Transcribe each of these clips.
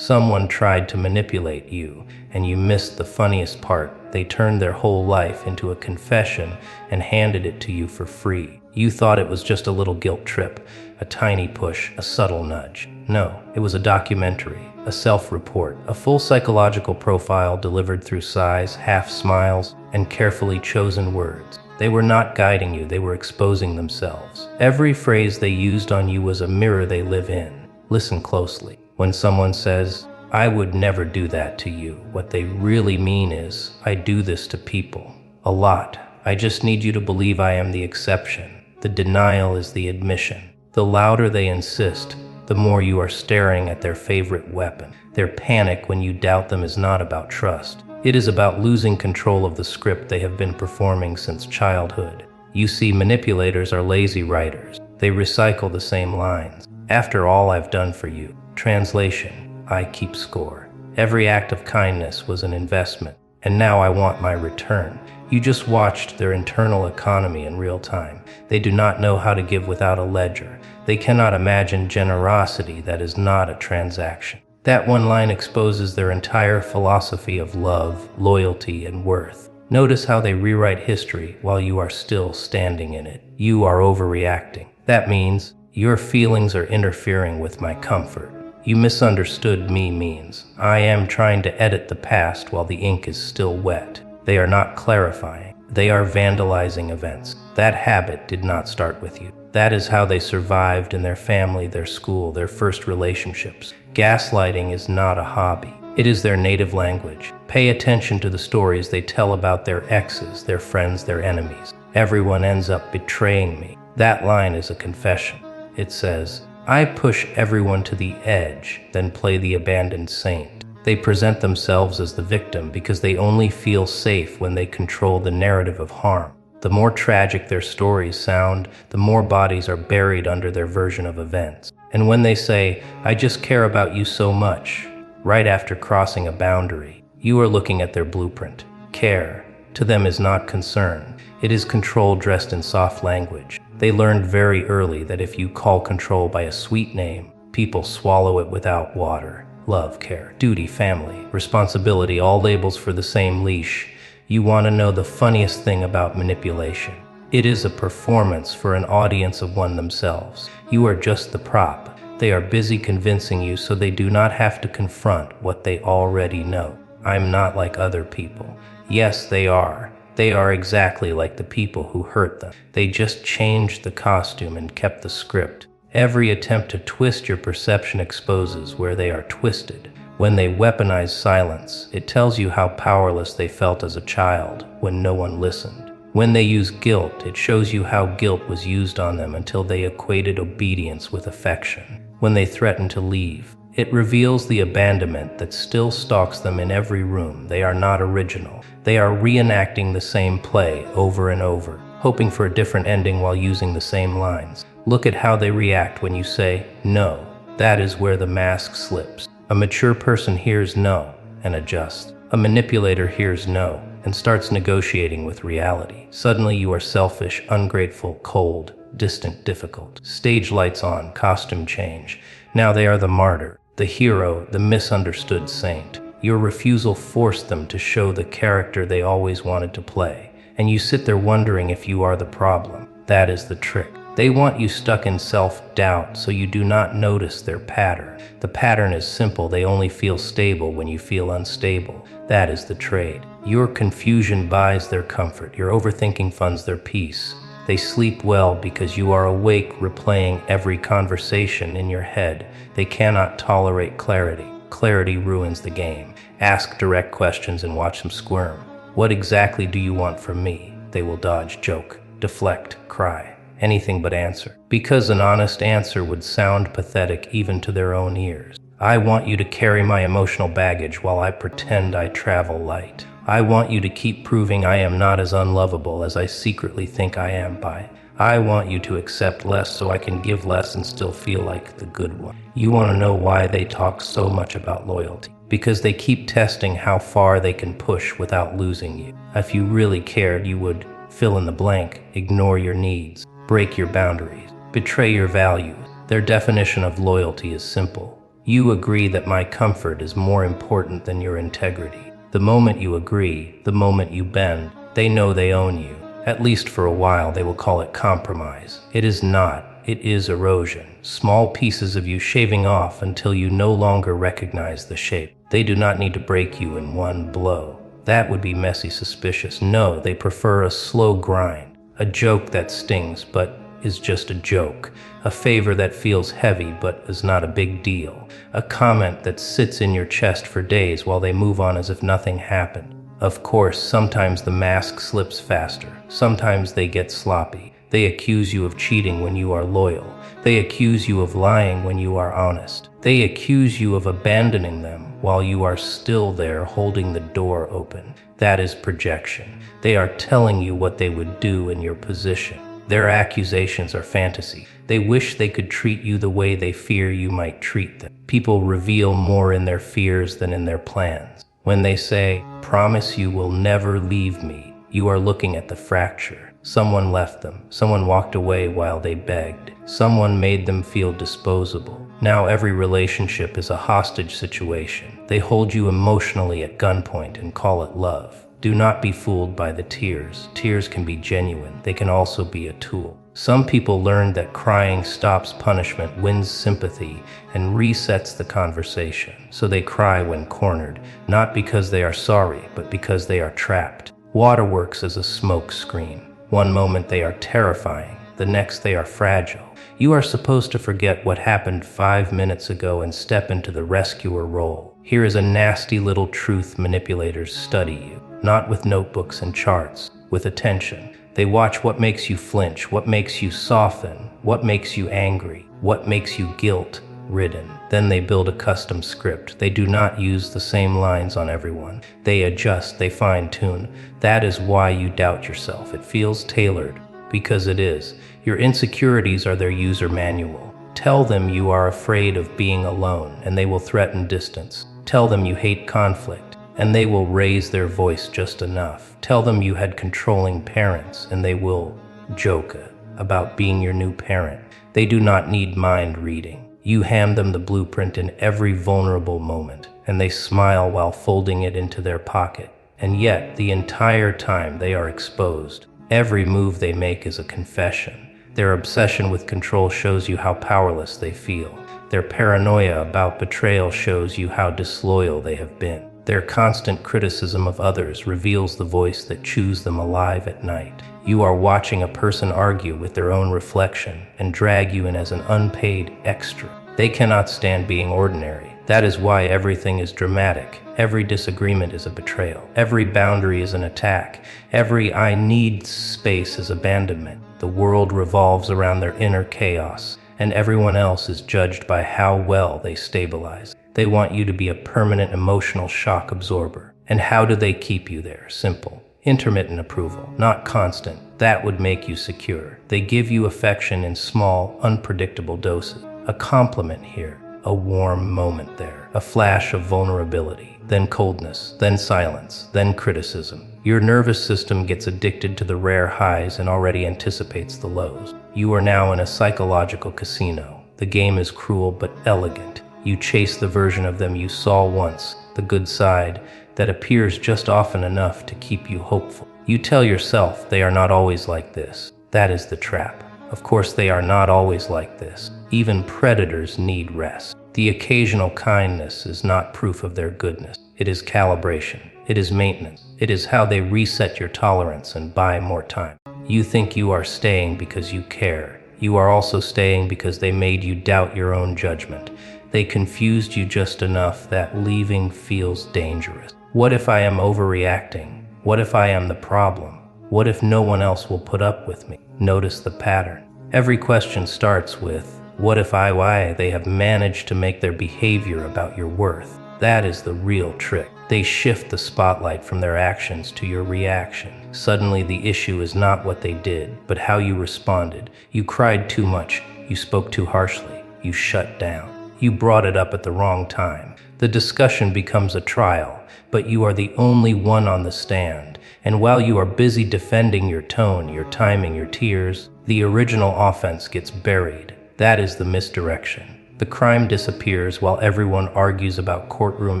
Someone tried to manipulate you, and you missed the funniest part. They turned their whole life into a confession and handed it to you for free. You thought it was just a little guilt trip, a tiny push, a subtle nudge. No, it was a documentary, a self-report, a full psychological profile delivered through sighs, half smiles, and carefully chosen words. They were not guiding you, they were exposing themselves. Every phrase they used on you was a mirror they live in. Listen closely. When someone says, "I would never do that to you," what they really mean is, "I do this to people. A lot. I just need you to believe I am the exception." The denial is the admission. The louder they insist, the more you are staring at their favorite weapon. Their panic when you doubt them is not about trust. It is about losing control of the script they have been performing since childhood. You see, manipulators are lazy writers. They recycle the same lines. "After all I've done for you." Translation: I keep score. Every act of kindness was an investment, and now I want my return. You just watched their internal economy in real time. They do not know how to give without a ledger. They cannot imagine generosity that is not a transaction. That one line exposes their entire philosophy of love, loyalty, and worth. Notice how they rewrite history while you are still standing in it. You are overreacting. That means your feelings are interfering with my comfort. You misunderstood me means I am trying to edit the past while the ink is still wet. They are not clarifying. They are vandalizing events. That habit did not start with you. That is how they survived in their family, their school, their first relationships. Gaslighting is not a hobby. It is their native language. Pay attention to the stories they tell about their exes, their friends, their enemies. Everyone ends up betraying me. That line is a confession. It says, I push everyone to the edge, then play the abandoned saint. They present themselves as the victim because they only feel safe when they control the narrative of harm. The more tragic their stories sound, the more bodies are buried under their version of events. And when they say, I just care about you so much, right after crossing a boundary, you are looking at their blueprint. Care, to them, is not concern. It is control dressed in soft language. They learned very early that if you call control by a sweet name, people swallow it without water. Love, care, duty, family, responsibility, all labels for the same leash. You want to know the funniest thing about manipulation? It is a performance for an audience of one themselves. You are just the prop. They are busy convincing you so they do not have to confront what they already know. I'm not like other people. Yes, they are. They are exactly like the people who hurt them. They just changed the costume and kept the script. Every attempt to twist your perception exposes where they are twisted. When they weaponize silence, it tells you how powerless they felt as a child when no one listened. When they use guilt, it shows you how guilt was used on them until they equated obedience with affection. When they threaten to leave, it reveals the abandonment that still stalks them in every room. They are not original. They are reenacting the same play over and over, hoping for a different ending while using the same lines. Look at how they react when you say, no. That is where the mask slips. A mature person hears no and adjusts. A manipulator hears no and starts negotiating with reality. Suddenly you are selfish, ungrateful, cold, distant, difficult. Stage lights on, costume change. Now they are the martyr, the hero, the misunderstood saint. Your refusal forced them to show the character they always wanted to play, and you sit there wondering if you are the problem. That is the trick. They want you stuck in self-doubt so you do not notice their pattern. The pattern is simple. They only feel stable when you feel unstable. That is the trade. Your confusion buys their comfort. Your overthinking funds their peace. They sleep well because you are awake replaying every conversation in your head. They cannot tolerate clarity. Clarity ruins the game. Ask direct questions and watch them squirm. What exactly do you want from me? They will dodge, joke, deflect, cry. Anything but answer. Because an honest answer would sound pathetic even to their own ears. I want you to carry my emotional baggage while I pretend I travel light. I want you to keep proving I am not as unlovable as I secretly think I am by. I want you to accept less so I can give less and still feel like the good one. You want to know why they talk so much about loyalty? Because they keep testing how far they can push without losing you. If you really cared, you would fill in the blank, ignore your needs, break your boundaries, betray your values. Their definition of loyalty is simple. You agree that my comfort is more important than your integrity. The moment you agree, the moment you bend, they know they own you. At least for a while, they will call it compromise. It is not. It is erosion. Small pieces of you shaving off until you no longer recognize the shape. They do not need to break you in one blow. That would be messy suspicious. No, they prefer a slow grind. A joke that stings but is just a joke. A favor that feels heavy but is not a big deal. A comment that sits in your chest for days while they move on as if nothing happened. Of course, sometimes the mask slips faster. Sometimes they get sloppy. They accuse you of cheating when you are loyal. They accuse you of lying when you are honest. They accuse you of abandoning them while you are still there holding the door open. That is projection. They are telling you what they would do in your position. Their accusations are fantasy. They wish they could treat you the way they fear you might treat them. People reveal more in their fears than in their plans. When they say, "Promise you will never leave me," you are looking at the fracture. Someone left them. Someone walked away while they begged. Someone made them feel disposable. Now every relationship is a hostage situation. They hold you emotionally at gunpoint and call it love. Do not be fooled by the tears. Tears can be genuine. They can also be a tool. Some people learn that crying stops punishment, wins sympathy, and resets the conversation. So they cry when cornered, not because they are sorry, but because they are trapped. Water works as a smoke screen. One moment they are terrifying, the next they are fragile. You are supposed to forget what happened 5 minutes ago and step into the rescuer role. Here is a nasty little truth: manipulators study you. Not with notebooks and charts, with attention. They watch what makes you flinch, what makes you soften, what makes you angry, what makes you guilt-ridden. Then they build a custom script. They do not use the same lines on everyone. They adjust, they fine-tune. That is why you doubt yourself. It feels tailored, because it is. Your insecurities are their user manual. Tell them you are afraid of being alone, and they will threaten distance. Tell them you hate conflict, and they will raise their voice just enough. Tell them you had controlling parents, and they will joke about being your new parent. They do not need mind reading. You hand them the blueprint in every vulnerable moment, and they smile while folding it into their pocket. And yet, the entire time they are exposed. Every move they make is a confession. Their obsession with control shows you how powerless they feel. Their paranoia about betrayal shows you how disloyal they have been. Their constant criticism of others reveals the voice that chews them alive at night. You are watching a person argue with their own reflection and drag you in as an unpaid extra. They cannot stand being ordinary. That is why everything is dramatic. Every disagreement is a betrayal. Every boundary is an attack. Every "I need space" is abandonment. The world revolves around their inner chaos, and everyone else is judged by how well they stabilize. They want you to be a permanent emotional shock absorber. And how do they keep you there? Simple. Intermittent approval, not constant. That would make you secure. They give you affection in small, unpredictable doses. A compliment here, a warm moment there, a flash of vulnerability, then coldness, then silence, then criticism. Your nervous system gets addicted to the rare highs and already anticipates the lows. You are now in a psychological casino. The game is cruel but elegant. You chase the version of them you saw once, the good side, that appears just often enough to keep you hopeful. You tell yourself they are not always like this. That is the trap. Of course, they are not always like this. Even predators need rest. The occasional kindness is not proof of their goodness. It is calibration. It is maintenance. It is how they reset your tolerance and buy more time. You think you are staying because you care. You are also staying because they made you doubt your own judgment. They confused you just enough that leaving feels dangerous. What if I am overreacting? What if I am the problem? What if no one else will put up with me? Notice the pattern. Every question starts with, what if why they have managed to make their behavior about your worth. That is the real trick. They shift the spotlight from their actions to your reaction. Suddenly the issue is not what they did, but how you responded. You cried too much. You spoke too harshly. You shut down. You brought it up at the wrong time. The discussion becomes a trial, but you are the only one on the stand. And while you are busy defending your tone, your timing, your tears, the original offense gets buried. That is the misdirection. The crime disappears while everyone argues about courtroom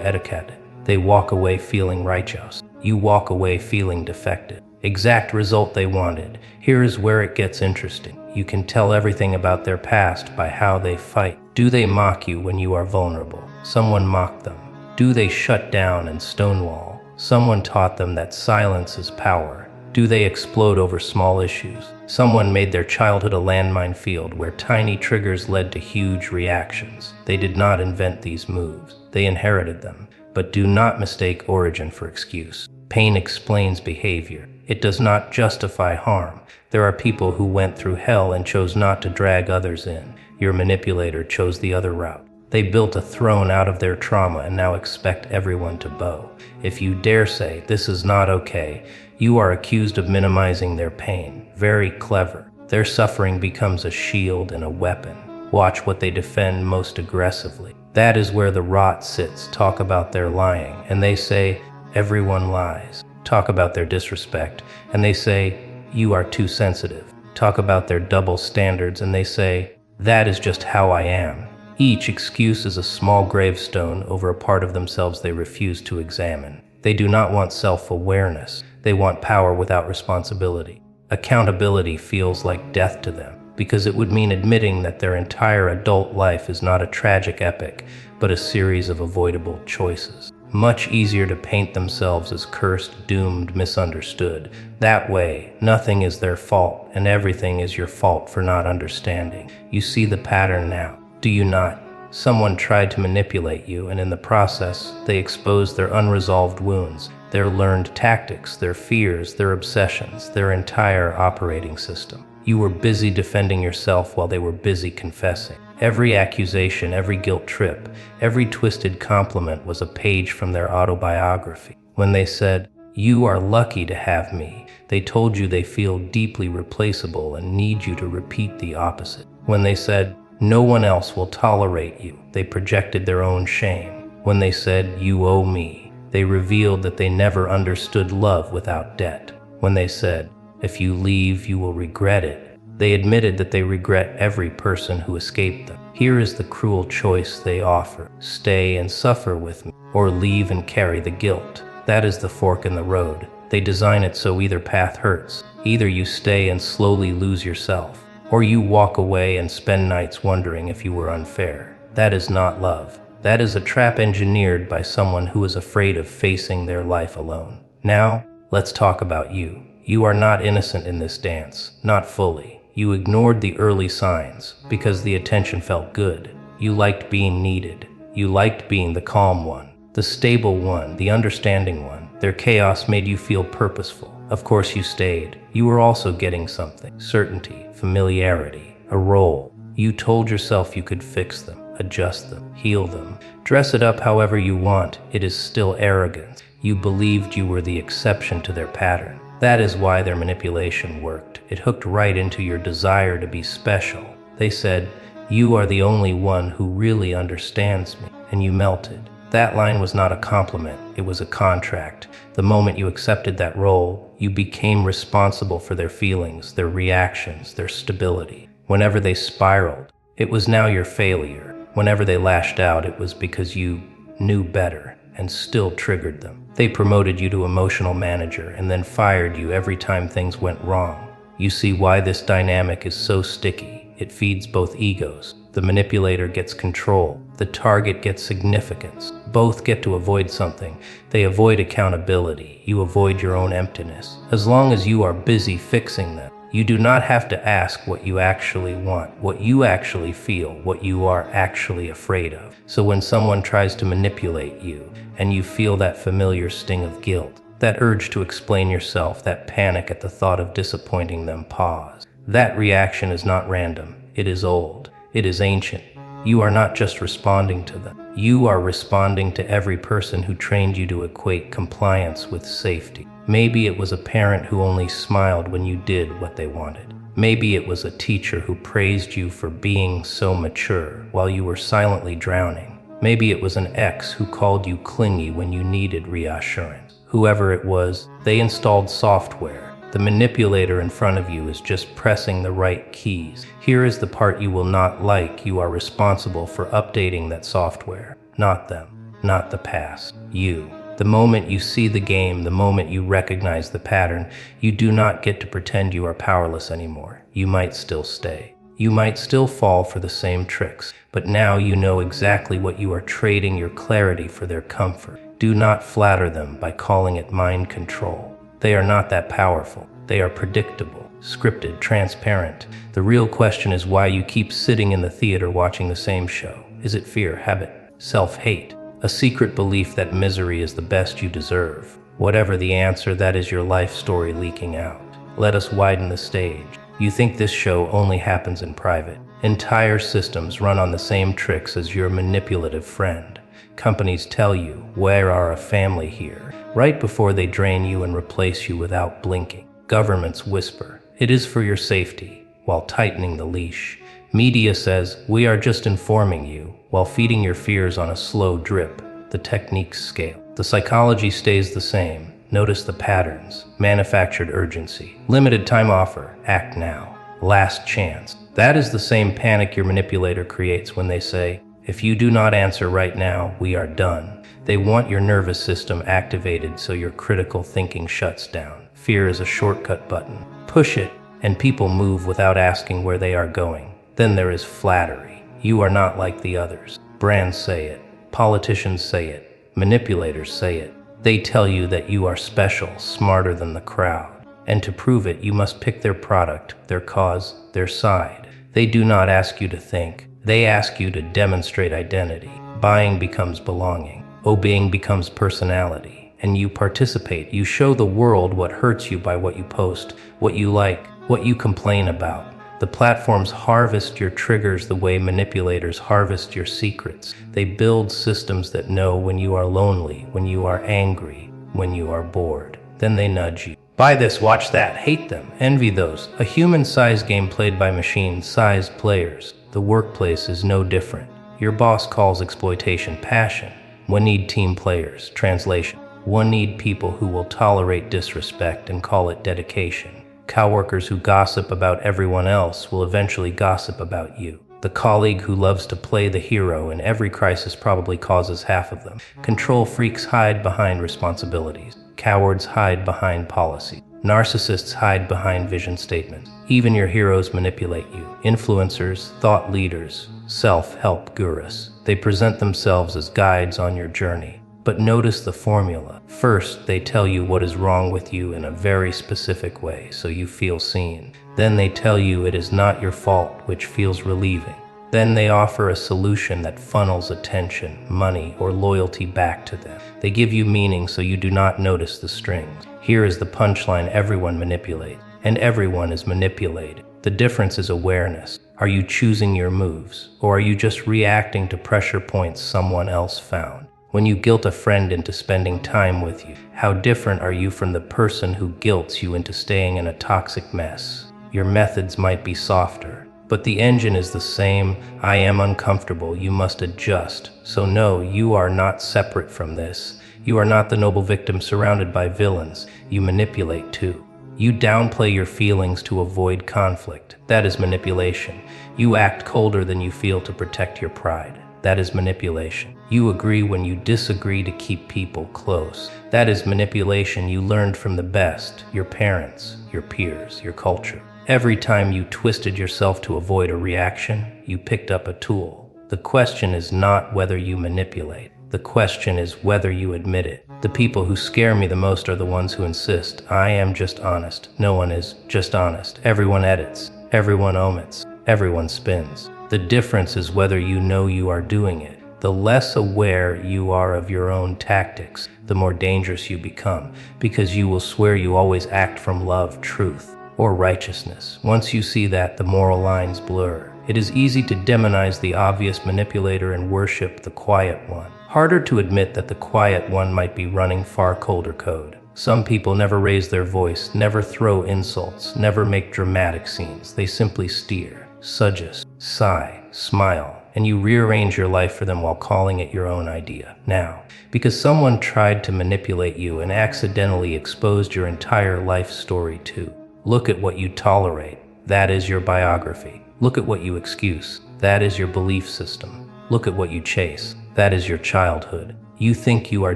etiquette. They walk away feeling righteous. You walk away feeling defective. Exact result they wanted. Here is where it gets interesting. You can tell everything about their past by how they fight. Do they mock you when you are vulnerable? Someone mocked them. Do they shut down and stonewall? Someone taught them that silence is power. Do they explode over small issues? Someone made their childhood a landmine field where tiny triggers led to huge reactions. They did not invent these moves. They inherited them. But do not mistake origin for excuse. Pain explains behavior. It does not justify harm. There are people who went through hell and chose not to drag others in. Your manipulator chose the other route. They built a throne out of their trauma and now expect everyone to bow. If you dare say, this is not okay, you are accused of minimizing their pain. Very clever. Their suffering becomes a shield and a weapon. Watch what they defend most aggressively. That is where the rot sits. Talk about their lying, and they say, everyone lies. Talk about their disrespect, and they say, you are too sensitive. Talk about their double standards, and they say, that is just how I am. Each excuse is a small gravestone over a part of themselves they refuse to examine. They do not want self-awareness. They want power without responsibility. Accountability feels like death to them, because it would mean admitting that their entire adult life is not a tragic epic, but a series of avoidable choices. Much easier to paint themselves as cursed, doomed, misunderstood. That way, nothing is their fault, and everything is your fault for not understanding. You see the pattern now, do you not? Someone tried to manipulate you, and in the process, they exposed their unresolved wounds, their learned tactics, their fears, their obsessions, their entire operating system. You were busy defending yourself while they were busy confessing. Every accusation, every guilt trip, every twisted compliment was a page from their autobiography. When they said, you are lucky to have me, they told you they feel deeply replaceable and need you to repeat the opposite. When they said, no one else will tolerate you, they projected their own shame. When they said, you owe me, they revealed that they never understood love without debt. When they said, if you leave, you will regret it, they admitted that they regret every person who escaped them. Here is the cruel choice they offer. Stay and suffer with me, or leave and carry the guilt. That is the fork in the road. They design it so either path hurts. Either you stay and slowly lose yourself, or you walk away and spend nights wondering if you were unfair. That is not love. That is a trap engineered by someone who is afraid of facing their life alone. Now, let's talk about you. You are not innocent in this dance, not fully. You ignored the early signs because the attention felt good. You liked being needed. You liked being the calm one, the stable one, the understanding one. Their chaos made you feel purposeful. Of course you stayed. You were also getting something. Certainty, familiarity, a role. You told yourself you could fix them, adjust them, heal them, dress it up however you want. It is still arrogance. You believed you were the exception to their pattern. That is why their manipulation worked. It hooked right into your desire to be special. They said, you are the only one who really understands me, and you melted. That line was not a compliment, it was a contract. The moment you accepted that role, you became responsible for their feelings, their reactions, their stability. Whenever they spiraled, it was now your failure. Whenever they lashed out, it was because you knew better and still triggered them. They promoted you to emotional manager and then fired you every time things went wrong. You see why this dynamic is so sticky. It feeds both egos. The manipulator gets control. The target gets significance. Both get to avoid something. They avoid accountability. You avoid your own emptiness. As long as you are busy fixing them, you do not have to ask what you actually want, what you actually feel, what you are actually afraid of. So when someone tries to manipulate you, and you feel that familiar sting of guilt, that urge to explain yourself, that panic at the thought of disappointing them, pause. That reaction is not random. It is old. It is ancient. You are not just responding to them. You are responding to every person who trained you to equate compliance with safety. Maybe it was a parent who only smiled when you did what they wanted. Maybe it was a teacher who praised you for being so mature while you were silently drowning. Maybe it was an ex who called you clingy when you needed reassurance. Whoever it was, they installed software, the The manipulator in front of you is just pressing the right keys. Here is the part you will not like. You are responsible for updating that software, not them, not the past, you. The moment you see the game, the moment you recognize the pattern, you do not get to pretend you are powerless anymore. You might still stay. You might still fall for the same tricks, but now you know exactly what you are trading your clarity for their comfort. Do not flatter them by calling it mind control. They are not that powerful. They are predictable, scripted, transparent. The real question is why you keep sitting in the theater watching the same show. Is it fear, habit, self-hate, a secret belief that misery is the best you deserve? Whatever the answer, that is your life story leaking out. Let us widen the stage. You think this show only happens in private. Entire systems run on the same tricks as your manipulative friend. Companies tell you, "We are a family here," right before they drain you and replace you without blinking. Governments whisper, "It is for your safety," while tightening the leash. Media says, "We are just informing you," while feeding your fears on a slow drip. The techniques scale. The psychology stays the same. Notice the patterns. Manufactured urgency. Limited time offer. Act now. Last chance. That is the same panic your manipulator creates when they say, "If you do not answer right now, we are done." They want your nervous system activated so your critical thinking shuts down. Fear is a shortcut button. Push it, and people move without asking where they are going. Then there is flattery. You are not like the others. Brands say it. Politicians say it. Manipulators say it. They tell you that you are special, smarter than the crowd. And to prove it, you must pick their product, their cause, their side. They do not ask you to think. They ask you to demonstrate identity. Buying becomes belonging. Obeying becomes personality. And you participate. You show the world what hurts you by what you post, what you like, what you complain about. The platforms harvest your triggers the way manipulators harvest your secrets. They build systems that know when you are lonely, when you are angry, when you are bored. Then they nudge you. Buy this, watch that, hate them, envy those. A human-sized game played by machine-sized players. The workplace is no different. Your boss calls exploitation passion. One need team players. Translation. One need people who will tolerate disrespect and call it dedication. Coworkers who gossip about everyone else will eventually gossip about you. The colleague who loves to play the hero in every crisis probably causes half of them. Control freaks hide behind responsibilities. Cowards hide behind policy. Narcissists hide behind vision statements. Even your heroes manipulate you. Influencers, thought leaders, self-help gurus. They present themselves as guides on your journey. But notice the formula. First, they tell you what is wrong with you in a very specific way, so you feel seen. Then they tell you it is not your fault, which feels relieving. Then they offer a solution that funnels attention, money, or loyalty back to them. They give you meaning so you do not notice the strings. Here is the punchline: everyone manipulates, and everyone is manipulated. The difference is awareness. Are you choosing your moves, or are you just reacting to pressure points someone else found? When you guilt a friend into spending time with you, how different are you from the person who guilts you into staying in a toxic mess? Your methods might be softer, but the engine is the same. I am uncomfortable, you must adjust. So no, you are not separate from this. You are not the noble victim surrounded by villains. You manipulate too. You downplay your feelings to avoid conflict. That is manipulation. You act colder than you feel to protect your pride. That is manipulation. You agree when you disagree to keep people close. That is manipulation you learned from the best, your parents, your peers, your culture. Every time you twisted yourself to avoid a reaction, you picked up a tool. The question is not whether you manipulate. The question is whether you admit it. The people who scare me the most are the ones who insist, I am just honest. No one is just honest. Everyone edits. Everyone omits. Everyone spins. The difference is whether you know you are doing it. The less aware you are of your own tactics, the more dangerous you become, because you will swear you always act from love, truth, or righteousness. Once you see that, the moral lines blur. It is easy to demonize the obvious manipulator and worship the quiet one. Harder to admit that the quiet one might be running far colder code. Some people never raise their voice, never throw insults, never make dramatic scenes. They simply steer, suggest, sigh, smile, and you rearrange your life for them while calling it your own idea. Now, because someone tried to manipulate you and accidentally exposed your entire life story too. Look at what you tolerate. That is your biography. Look at what you excuse. That is your belief system. Look at what you chase. That is your childhood. You think you are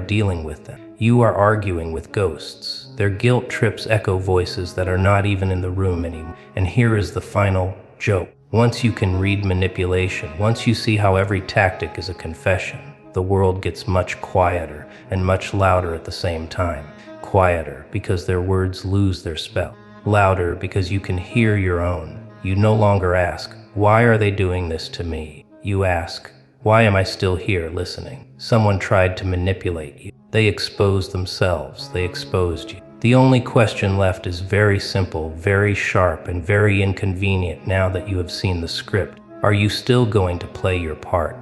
dealing with them. You are arguing with ghosts. Their guilt trips echo voices that are not even in the room anymore. And here is the final joke. Once you can read manipulation, once you see how every tactic is a confession, the world gets much quieter and much louder at the same time. Quieter because their words lose their spell. Louder because you can hear your own. You no longer ask, why are they doing this to me? You ask, why am I still here listening? Someone tried to manipulate you. They exposed themselves. They exposed you. The only question left is very simple, very sharp, and very inconvenient now that you have seen the script. Are you still going to play your part?